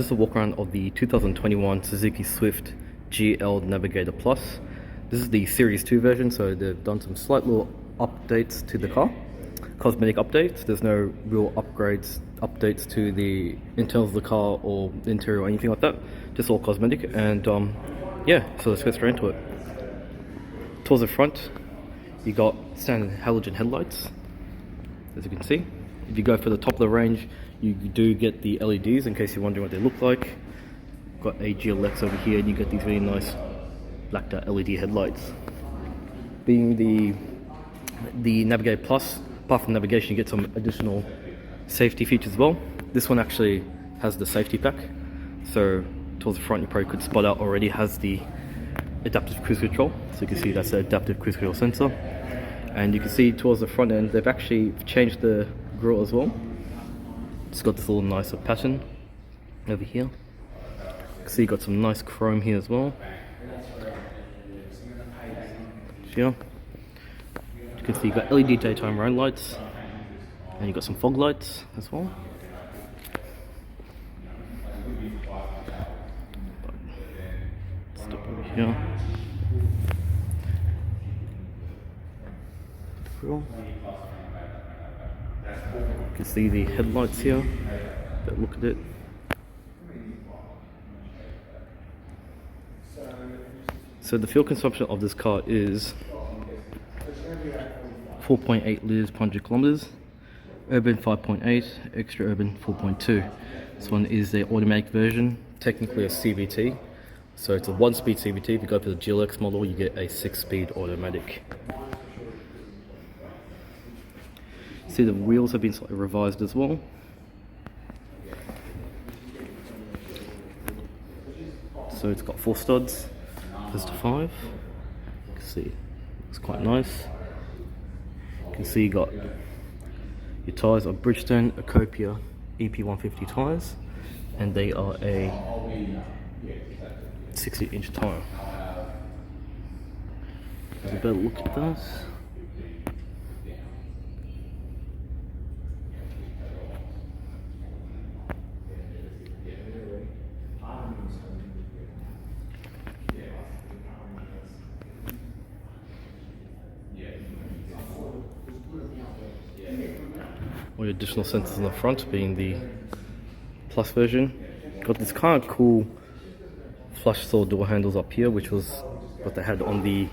This is a walk around of the 2021 Suzuki Swift GL Navigator Plus. This is the Series 2 version, so they've done some slight little updates to the car. Cosmetic updates. There's no real updates to the internals of the car or the interior or anything like that. Just all cosmetic, and yeah, so let's get straight into it. Towards the front, you got standard halogen headlights, as you can see. If you go for the top of the range, you do get the LEDs, in case you're wondering what they look like. Got a GLX over here, and you get these really nice blacked out LED headlights. Being the Navigator Plus, apart from navigation, you get some additional safety features as well. This one actually has the safety pack, so towards the front you probably could spot out already has the adaptive cruise control. So you can see that's the adaptive cruise control sensor, and you can see towards the front end they've actually changed the grille as well. It's got this little nicer pattern over here. You can see you got some nice chrome here as well. Here you can see you got LED daytime running lights, and you got some fog lights as well. Step over here. You can see the headlights here. But look at it. So the fuel consumption of this car is 4.8 litres per 100 kilometers. Urban 5.8, extra urban 4.2. This one is the automatic version, technically a CVT. So it's a 1-speed CVT. If you go for the GLX model, you get a 6-speed automatic. See, the wheels have been slightly revised as well. So it's got 4 studs, opposed to 5. You can see it's quite nice. You can see you got your tyres are Bridgestone Acopia EP150 tyres, and they are a 60-inch tyre. Have a better look at that. All your additional sensors on the front, being the Plus version. Got this kind of cool flush saw door handles up here, which was what they had on the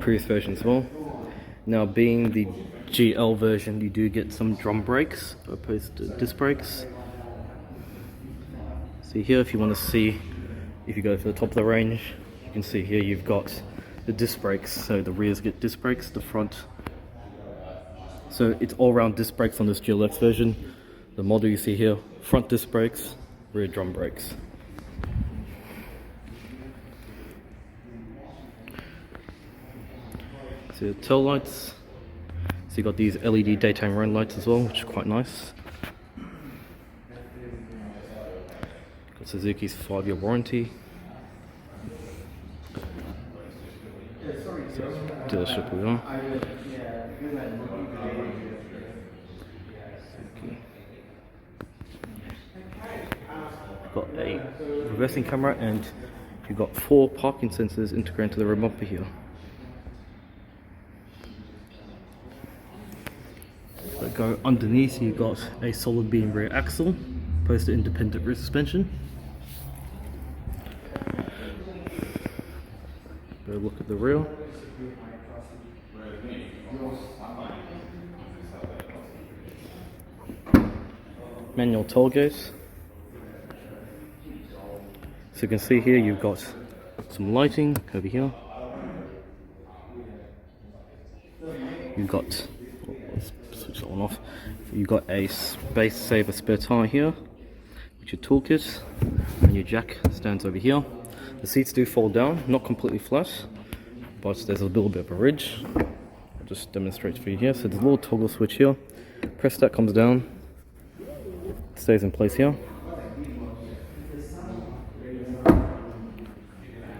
previous version as well. Now, being the GL version, you do get some drum brakes opposed to disc brakes. See here, if you want to see, if you go for the top of the range, you can see here you've got the disc brakes. So the rears get disc brakes, the front. So it's all-round disc brakes on this GLX version. The model you see here, front disc brakes, rear drum brakes. So the tail lights. So you got these LED daytime running lights as well, which is quite nice. Got Suzuki's 5-year warranty. So dealership we are. Got a reversing camera, and you've got 4 parking sensors integrated into the rear bumper here. So go underneath, you've got a solid beam rear axle, opposed to independent rear suspension. Go look at the rear. Manual tailgate. So you can see here you've got some lighting over here. You've got, let's switch that one off. You've got a space saver spare tire here, which your toolkit, and your jack stands over here. The seats do fold down, not completely flat, but there's a little bit of a ridge. I'll just demonstrate for you here. So there's a little toggle switch here. Press that, comes down, stays in place here.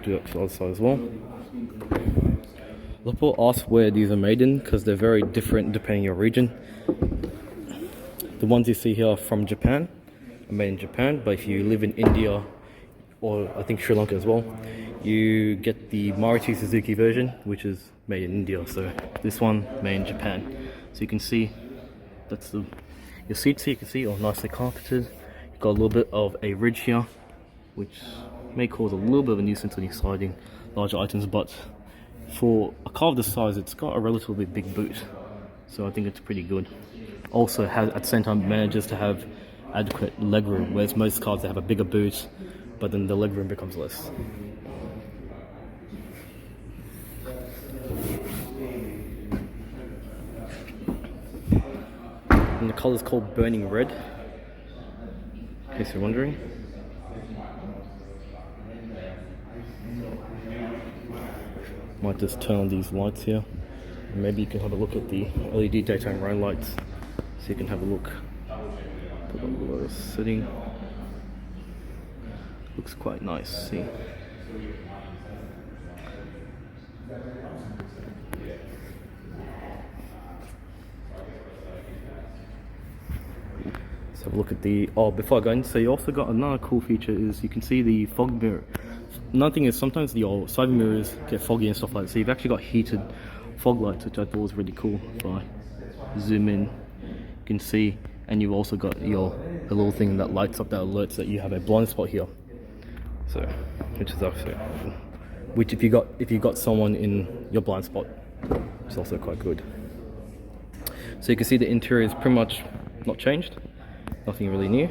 Do that to the other side as well. A lot of people ask where these are made in, because they're very different depending on your region. The ones you see here are from Japan, are made in Japan, but if you live in India or I think Sri Lanka as well, you get the Maruti Suzuki version, which is made in India. So this one made in Japan. So you can see that's your seats here. You can see all nicely carpeted. You've got a little bit of a ridge here, which may cause a little bit of a nuisance when you're sliding larger items, but for a car of this size, it's got a relatively big boot, so I think it's pretty good. Also, at the same time, manages to have adequate legroom, whereas most cars they have a bigger boot, but then the legroom becomes less. And the color is called Burning Red, in case you're wondering. Might just turn on these lights here. And maybe you can have a look at the LED daytime running lights, so you can have a look. Put a little setting. Looks quite nice. See. Let's have a look at the. Oh, before I go in, so you also got another cool feature is you can see the fog mirror. Another thing is sometimes the old side mirrors get foggy and stuff like that, so you've actually got heated fog lights, which I thought was really cool. If I zoom in, you can see, and you've also got the little thing that lights up that alerts that you have a blind spot here. So, which is also, which if you got someone in your blind spot, it's also quite good. So you can see the interior is pretty much not changed, nothing really new.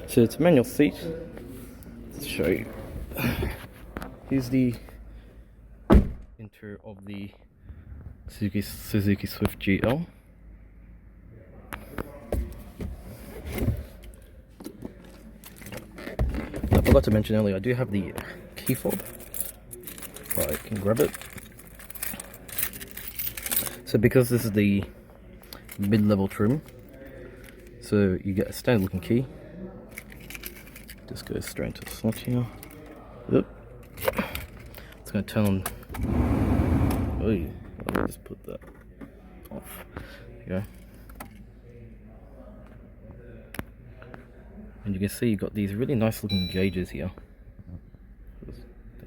So it's a manual seat. Let's show you. Here's the interior of the Suzuki Swift GL. I forgot to mention earlier, I do have the key fob, but I can grab it. So because this is the mid-level trim, so you get a standard looking key. Just goes straight into the slot here. Oop. It's going to turn on. Oh, I'll just put that off. There you go. And you can see you've got these really nice looking gauges here.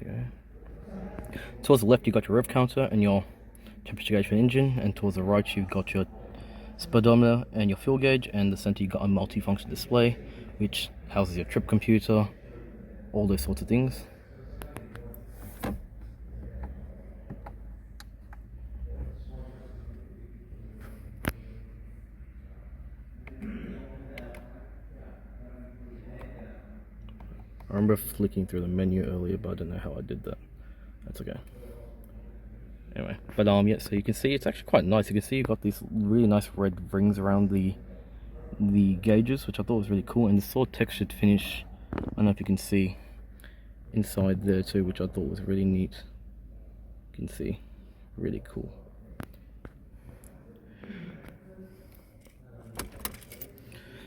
There you go. Towards the left, you've got your rev counter and your temperature gauge for the engine, and towards the right, you've got your speedometer and your fuel gauge, and the center, you've got a multi-function display which houses your trip computer, all those sorts of things. I remember flicking through the menu earlier, but I don't know how I did that. That's okay. Anyway, but yeah, so you can see it's actually quite nice. You can see you've got these really nice red rings around the gauges, which I thought was really cool, and the sort of textured finish. I don't know if you can see inside there too, which I thought was really neat. You can see, really cool.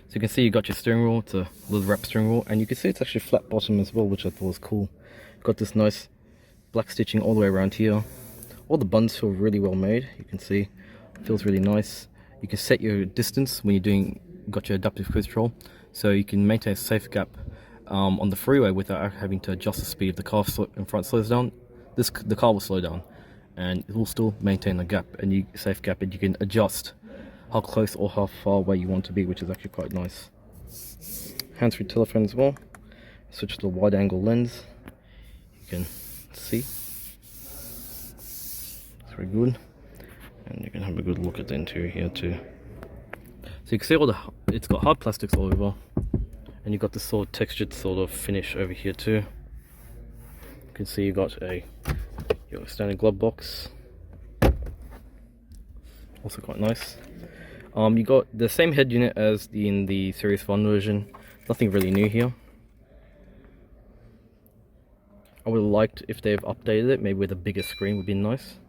So you can see you got your steering wheel. It's a little wrap steering wheel, and you can see it's actually flat bottom as well, which I thought was cool. Got this nice black stitching all the way around here. All the buttons feel really well made. You can see it feels really nice. You can set your distance when you're doing, got your adaptive cruise control, so you can maintain a safe gap on the freeway without having to adjust the speed. If the car in front slows down, the car will slow down, and it will still maintain the gap, and you safe gap, and you can adjust how close or how far away you want to be, which is actually quite nice. Hands-free telephone as well. Switch to the wide angle lens. You can see. It's very good. And you can have a good look at the interior here too. So you can see it's got hard plastics all over. And you've got this sort of textured sort of finish over here too. You can see you got your standard glove box. Also quite nice. You got the same head unit as in the Series 1 version. Nothing really new here. I would have liked if they've updated it, maybe with a bigger screen would be nice.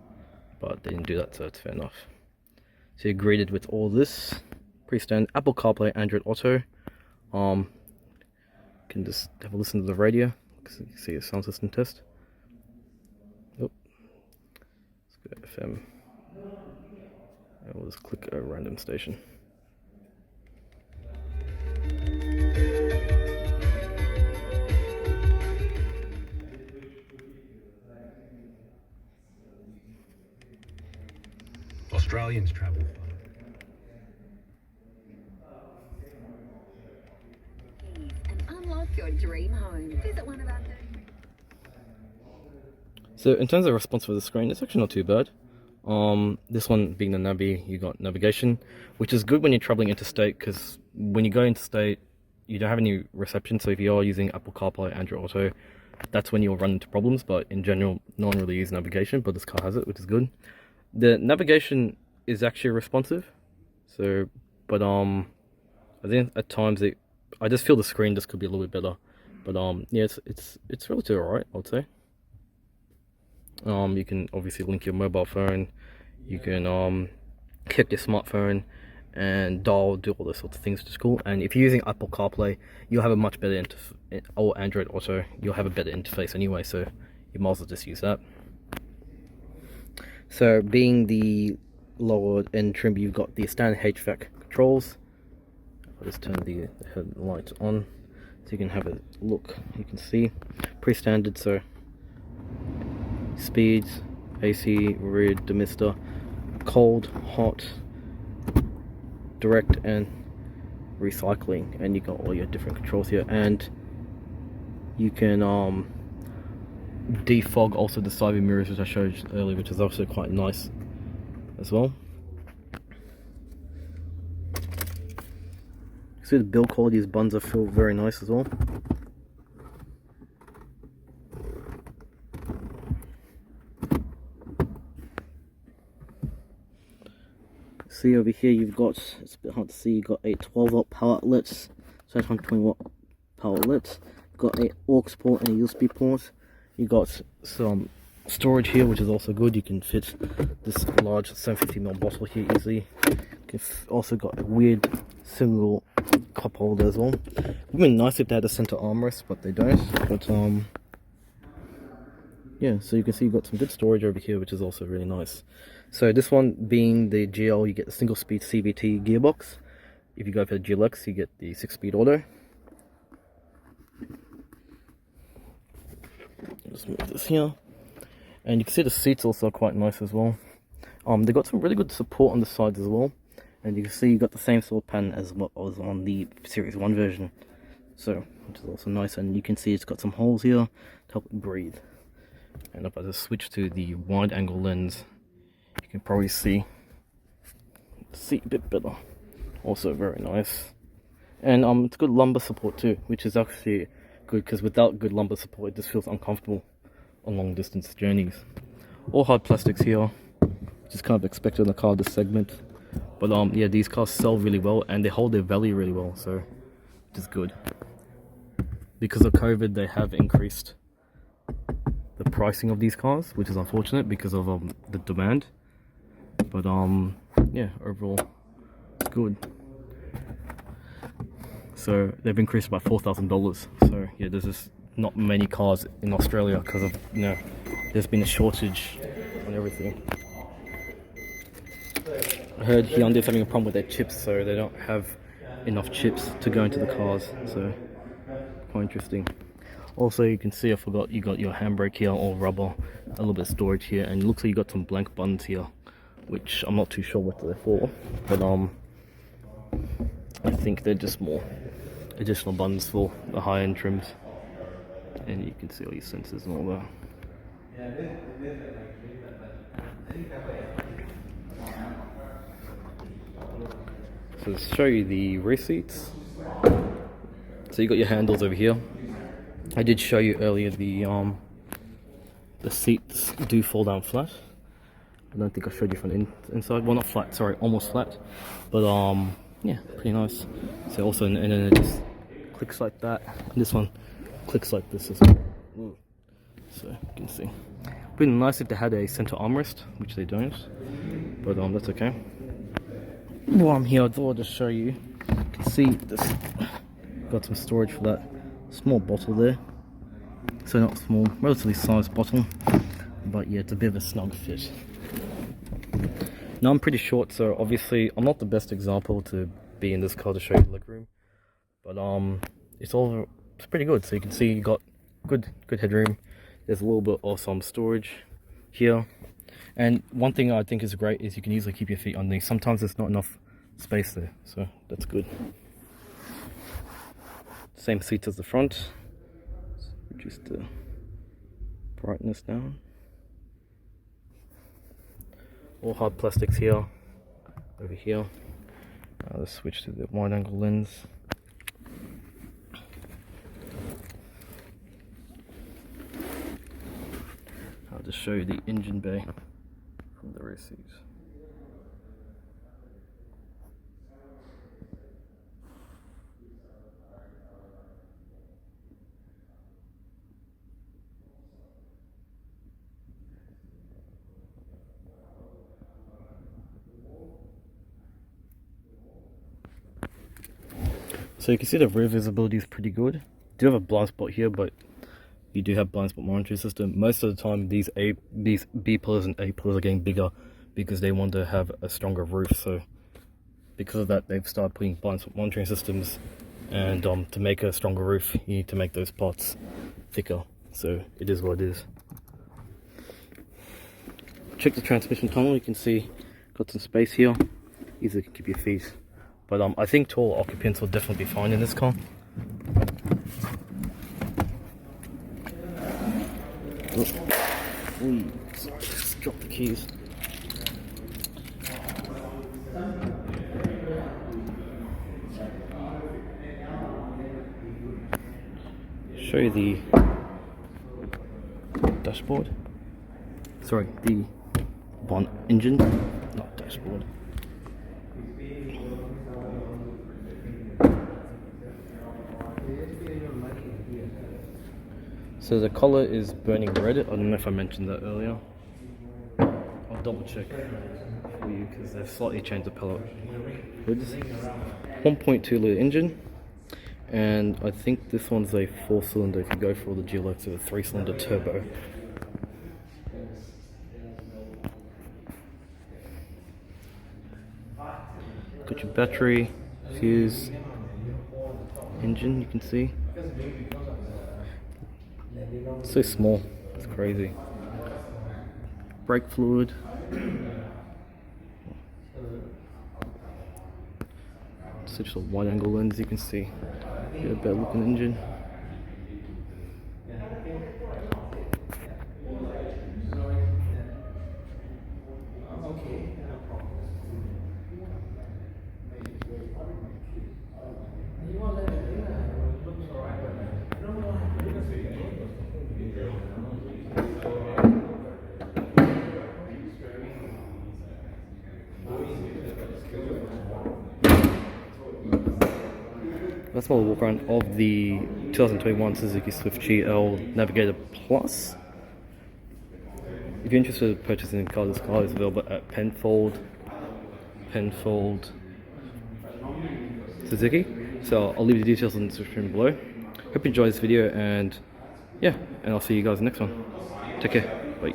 But they didn't do that, so it's fair enough. So you're greeted with all this. Pretty standard. Apple CarPlay, Android Auto. You can just have a listen to the radio. You can see a sound system test. Oh. Let's go FM. And we'll just click a random station. Australians travel far. And unlock your dream home. Visit one of our. So in terms of response for the screen, it's actually not too bad. This one being the Navi, you got navigation, which is good when you're traveling interstate, because when you go interstate, you don't have any reception. So if you are using Apple CarPlay, Android Auto, that's when you'll run into problems. But in general, no one really uses navigation, but this car has it, which is good. The navigation is actually responsive. So, but I think at times I just feel the screen just could be a little bit better. But yeah, it's relatively alright, I would say. You can obviously link your mobile phone, you can connect your smartphone and dial, do all those sorts of things, which is cool. And if you're using Apple CarPlay, you'll have a much better or Android Auto, you'll have a better interface anyway, so you might as well just use that. So being the lower end trim, you've got the standard HVAC controls. I'll just turn the headlights on so you can have a look. You can see pretty standard, so speeds, AC, rear demister, cold, hot, direct, and recycling. And you got all your different controls here, and you can defog also the side view mirrors, which I showed you earlier, which is also quite nice as well. See the build quality, these buns feel very nice as well. See over here, you've got, it's a bit hard to see, you've got a 12-volt power outlet, 720-watt power outlet, got a aux port and a USB port. You got some storage here, which is also good. You can fit this large 750ml bottle here easily. You've also got a weird single cup holder as well. It would have been nice if they had a center armrest, but they don't. But yeah, so you can see you've got some good storage over here, which is also really nice. So this one being the GL, you get the single speed CVT gearbox. If you go for the GLX, you get the 6-speed auto. Just move this here, and you can see the seats also are quite nice as well. They got some really good support on the sides as well, and you can see you got the same sort of pattern as what was on the Series 1 version, so which is also nice. And you can see it's got some holes here to help it breathe. And if I just switch to the wide angle lens, you can probably see the seat a bit better. Also very nice. And it's good lumbar support too, which is actually good, because without good lumbar support it just feels uncomfortable on long distance journeys. All hard plastics here, which is kind of expected in a car this segment. But yeah, these cars sell really well and they hold their value really well, so which is good. Because of COVID, they have increased the pricing of these cars, which is unfortunate because of the demand. But yeah, overall it's good. So they've increased by $4,000. So yeah, there's just not many cars in Australia because of, you know, there's been a shortage on everything. I heard Hyundai's having a problem with their chips, so they don't have enough chips to go into the cars. So quite interesting. Also, you can see I forgot you got your handbrake here, all rubber, a little bit of storage here, and it looks like you got some blank buttons here, which I'm not too sure what they're for, but I think they're just more additional buttons for the high-end trims. And you can see all your sensors and all that. So to show you the rear seats, so you got your handles over here. I did show you earlier the seats do fall down flat. I don't think I showed you from the inside. Well, not flat, sorry, almost flat. But yeah, pretty nice. So also, and then it just clicks like that. And this one clicks like this as well. Ooh. So you can see. It'd be nice if they had a center armrest, which they don't. But that's okay. While I'm here, I thought I'd just show you. You can see this. Got some storage for that small bottle there. So not small, relatively sized bottle. But yeah, it's a bit of a snug fit. Now I'm pretty short, so obviously I'm not the best example to be in this car to show you the legroom, but it's pretty good. So you can see you got good headroom. There's a little bit of some storage here. And one thing I think is great is you can easily keep your feet underneath. Sometimes there's not enough space there, so that's good. Same seats as the front. Let's reduce the brightness down. All hard plastics here, over here. Let's switch to the wide angle lens. I'll just show you the engine bay from the rear seats. So you can see the rear visibility is pretty good. You do have a blind spot here, but you do have blind spot monitoring system. Most of the time these B pillars and A pillars are getting bigger because they want to have a stronger roof. So because of that, they've started putting blind spot monitoring systems, and to make a stronger roof you need to make those parts thicker. So it is what it is. Check the transmission tunnel. You can see got some space here, easy to keep your feet. But I think tall occupants will definitely be fine in this car. Ooh, sorry, just dropped the keys. Show you the dashboard. Sorry, the engine, not dashboard. So the color is burning red. I don't know if I mentioned that earlier. I'll double check for you because they've slightly changed the pellet hoods. 1.2 litre engine, and I think this one's a 4-cylinder. If you go for all the GL, it's a 3-cylinder turbo. Got your battery, fuse, engine, you can see. It's so small, it's crazy. Brake fluid. Such a wide angle lens, you can see. Get a better looking engine. That's my walk around of the 2021 Suzuki Swift GL Navigator Plus. If you're interested in purchasing a car, this car is available at Penfold Suzuki. So I'll leave the details in the description below. Hope you enjoyed this video, and yeah, and I'll see you guys in the next one. Take care, bye.